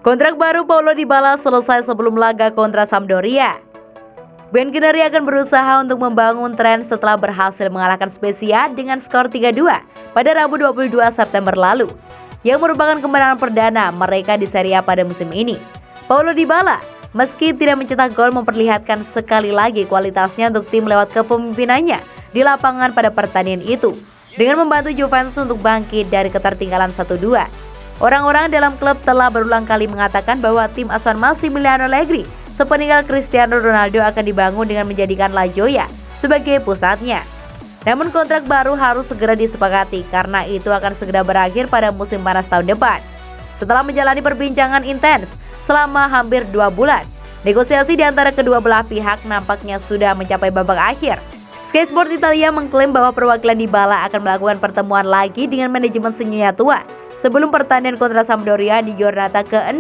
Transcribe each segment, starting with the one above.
Kontrak baru Paulo Dybala selesai sebelum laga kontra Sampdoria. Bianconeri akan berusaha untuk membangun tren setelah berhasil mengalahkan Spezia dengan skor 3-2 pada Rabu 22 September lalu, yang merupakan kemenangan perdana mereka di Serie A pada musim ini. Paulo Dybala, meski tidak mencetak gol, memperlihatkan sekali lagi kualitasnya untuk tim lewat kepemimpinannya di lapangan pada pertandingan itu, dengan membantu Juventus untuk bangkit dari ketertinggalan 1-2. Orang-orang dalam klub telah berulang kali mengatakan bahwa tim asuhan Massimiliano Allegri sepeninggal Cristiano Ronaldo akan dibangun dengan menjadikan La Joya sebagai pusatnya. Namun kontrak baru harus segera disepakati karena itu akan segera berakhir pada musim panas tahun depan. Setelah menjalani perbincangan intens selama hampir 2 bulan, negosiasi di antara kedua belah pihak nampaknya sudah mencapai babak akhir. Sky Sport Italia mengklaim bahwa perwakilan Dybala akan melakukan pertemuan lagi dengan manajemen Singonya Tua sebelum pertandingan kontra Sampdoria di Giornata ke-6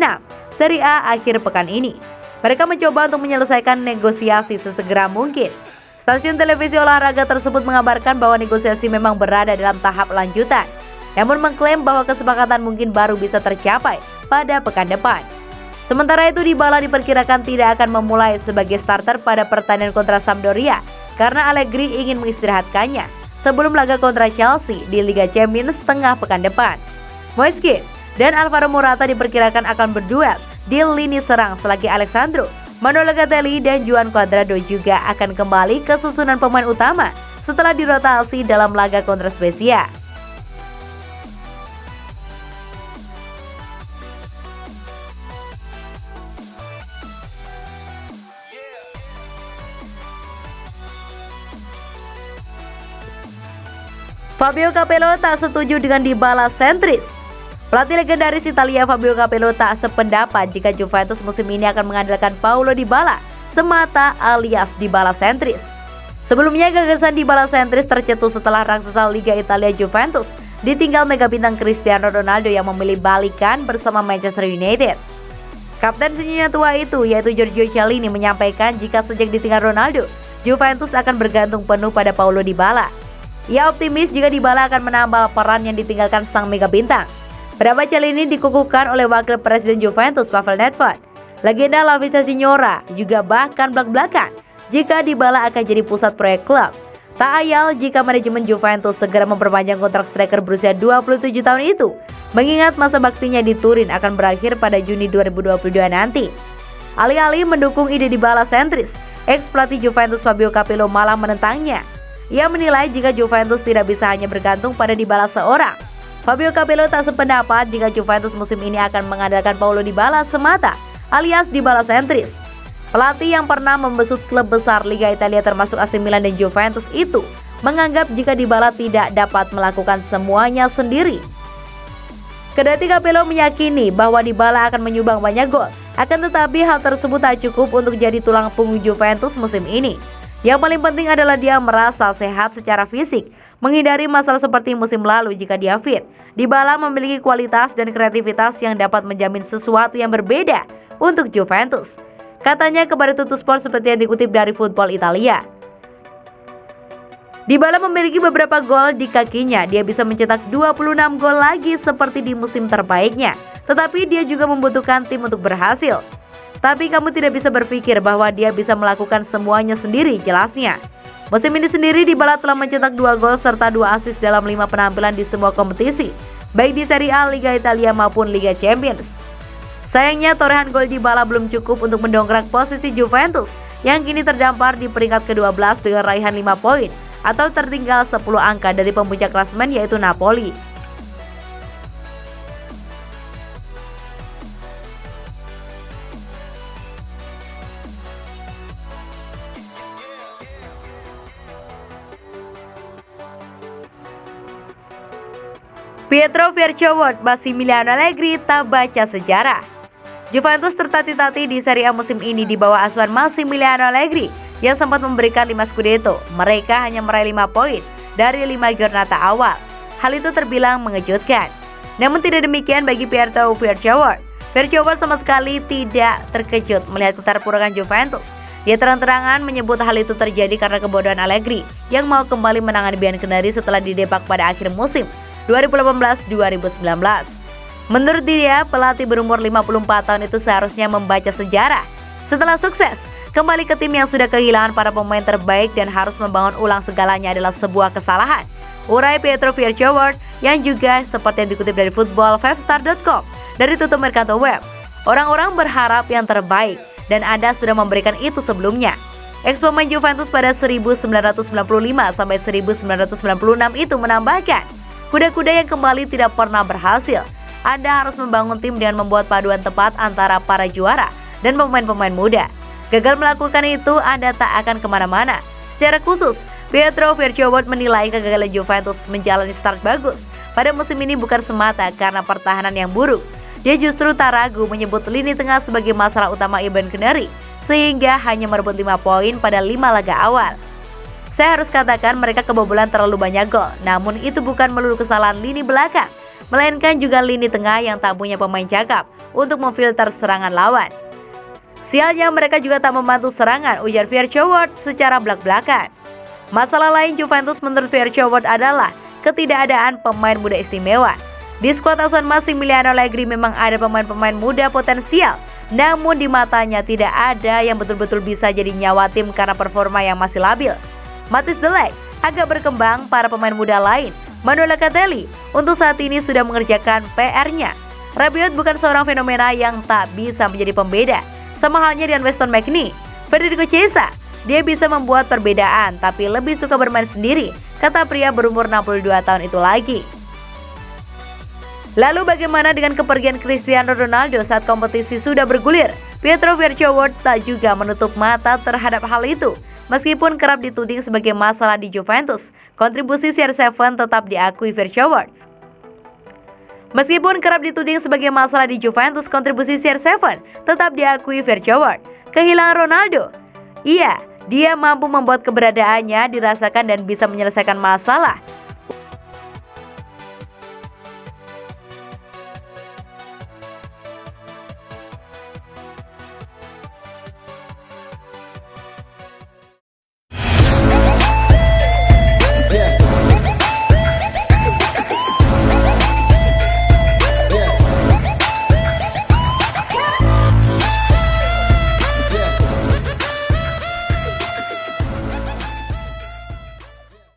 Serie A akhir pekan ini. Mereka mencoba untuk menyelesaikan negosiasi sesegera mungkin. Stasiun televisi olahraga tersebut mengabarkan bahwa negosiasi memang berada dalam tahap lanjutan, namun mengklaim bahwa kesepakatan mungkin baru bisa tercapai pada pekan depan. Sementara itu, Dybala diperkirakan tidak akan memulai sebagai starter pada pertandingan kontra Sampdoria karena Allegri ingin mengistirahatkannya sebelum laga kontra Chelsea di Liga Champions tengah pekan depan. Moise Kean dan Alvaro Morata diperkirakan akan berduel di lini serang selagi Alessandro, Manuel Locatelli dan Juan Cuadrado juga akan kembali ke susunan pemain utama setelah dirotasi dalam laga kontra Spezia. Fabio Capello tak setuju dengan Dybala sentris. Pelatih legendaris Italia Fabio Capello tak sependapat jika Juventus musim ini akan mengandalkan Paulo Dybala semata alias Dybala sentris. Sebelumnya gagasan Dybala sentris tercetus setelah raksasa Liga Italia Juventus ditinggal mega bintang Cristiano Ronaldo yang memilih balikan bersama Manchester United. Kapten Singonya Tua itu yaitu Giorgio Chiellini menyampaikan jika sejak ditinggal Ronaldo, Juventus akan bergantung penuh pada Paulo Dybala. Ia optimis jika Dybala akan menambah peran yang ditinggalkan sang mega bintang. Pendapat Chiellini dikukuhkan oleh Wakil Presiden Juventus Pavel Nedved. Legenda La Visa Signora juga bahkan belak-belakan jika Dybala akan jadi pusat proyek klub. Tak ayal jika manajemen Juventus segera memperpanjang kontrak striker berusia 27 tahun itu, mengingat masa baktinya di Turin akan berakhir pada Juni 2022 nanti. Alih-alih mendukung ide Dybala sentris, ex-pelatih Juventus Fabio Capello malah menentangnya. Ia menilai jika Juventus tidak bisa hanya bergantung pada Dybala seorang. Fabio Capello tak sependapat jika Juventus musim ini akan mengandalkan Paulo Dybala semata, alias Dybala sentris. Pelatih yang pernah membesut klub besar Liga Italia termasuk AC Milan dan Juventus itu menganggap jika Dybala tidak dapat melakukan semuanya sendiri. Kendati Capello meyakini bahwa Dybala akan menyumbang banyak gol, akan tetapi hal tersebut tak cukup untuk jadi tulang punggung Juventus musim ini. Yang paling penting adalah dia merasa sehat secara fisik, menghindari masalah seperti musim lalu jika dia fit. Dybala memiliki kualitas dan kreativitas yang dapat menjamin sesuatu yang berbeda untuk Juventus, katanya kepada Tuttosport seperti yang dikutip dari Football Italia. Dybala memiliki beberapa gol di kakinya, dia bisa mencetak 26 gol lagi seperti di musim terbaiknya. Tetapi dia juga membutuhkan tim untuk berhasil. Tapi kamu tidak bisa berpikir bahwa dia bisa melakukan semuanya sendiri, jelasnya. Musim ini sendiri Dybala telah mencetak 2 gol serta 2 assist dalam 5 penampilan di semua kompetisi, baik di Serie A, Liga Italia maupun Liga Champions. Sayangnya torehan gol Dybala belum cukup untuk mendongkrak posisi Juventus yang kini terdampar di peringkat ke-12 dengan raihan 5 poin atau tertinggal 10 angka dari pemuncak klasemen yaitu Napoli. Pietro Verchowod, Massimiliano Allegri tak baca sejarah. Juventus tertatih-tatih di Serie A musim ini di bawah asuhan Massimiliano Allegri yang sempat memberikan 5 Scudetto. Mereka hanya meraih 5 poin dari 5 giornata awal. Hal itu terbilang mengejutkan. Namun tidak demikian bagi Pietro Verchowod. Verchowod sama sekali tidak terkejut melihat keterpurukan Juventus. Dia terang-terangan menyebut hal itu terjadi karena kebodohan Allegri yang mau kembali menangani Bianconeri setelah didepak pada akhir musim 2018-2019. Menurut dia, pelatih berumur 54 tahun itu seharusnya membaca sejarah. Setelah sukses, kembali ke tim yang sudah kehilangan para pemain terbaik dan harus membangun ulang segalanya adalah sebuah kesalahan. Urai Pietro Verchoward yang juga seperti yang dikutip dari football5star.com dari tutup Mercato Web. Orang-orang berharap yang terbaik dan Anda sudah memberikan itu sebelumnya. Ex-pemain Juventus pada 1995 sampai 1996 itu menambahkan, kuda-kuda yang kembali tidak pernah berhasil. Anda harus membangun tim dengan membuat paduan tepat antara para juara dan pemain-pemain muda. Gagal melakukan itu, Anda tak akan kemana-mana. Secara khusus, Pietro Verchoward menilai kegagalan Juventus menjalani start bagus pada musim ini bukan semata karena pertahanan yang buruk. Dia justru tak ragu menyebut lini tengah sebagai masalah utama Iban Kenari, sehingga hanya merebut 5 poin pada 5 laga awal. Saya harus katakan mereka kebobolan terlalu banyak gol, namun itu bukan melulu kesalahan lini belakang, melainkan juga lini tengah yang tak punya pemain cakap untuk memfilter serangan lawan. Sialnya mereka juga tak membantu serangan, ujar Verchoward secara belak-belakan. Masalah lain Juventus menurut Verchoward adalah ketidakadaan pemain muda istimewa. Di skuad asuhan Massimiliano Allegri memang ada pemain-pemain muda potensial, namun di matanya tidak ada yang betul-betul bisa jadi nyawa tim karena performa yang masih labil. Matthijs de Ligt agak berkembang, para pemain muda lain, Manuel Locatelli, untuk saat ini sudah mengerjakan PR-nya. Rabiot bukan seorang fenomena yang tak bisa menjadi pembeda, sama halnya dengan Weston McKennie. Federico Chiesa, dia bisa membuat perbedaan tapi lebih suka bermain sendiri, kata pria berumur 62 tahun itu lagi. Lalu bagaimana dengan kepergian Cristiano Ronaldo saat kompetisi sudah bergulir? Pietro Verchoward tak juga menutup mata terhadap hal itu. Meskipun kerap dituding sebagai masalah di Juventus, kontribusi CR7 tetap diakui Verchoward. Kehilangan Ronaldo, iya, dia mampu membuat keberadaannya dirasakan dan bisa menyelesaikan masalah.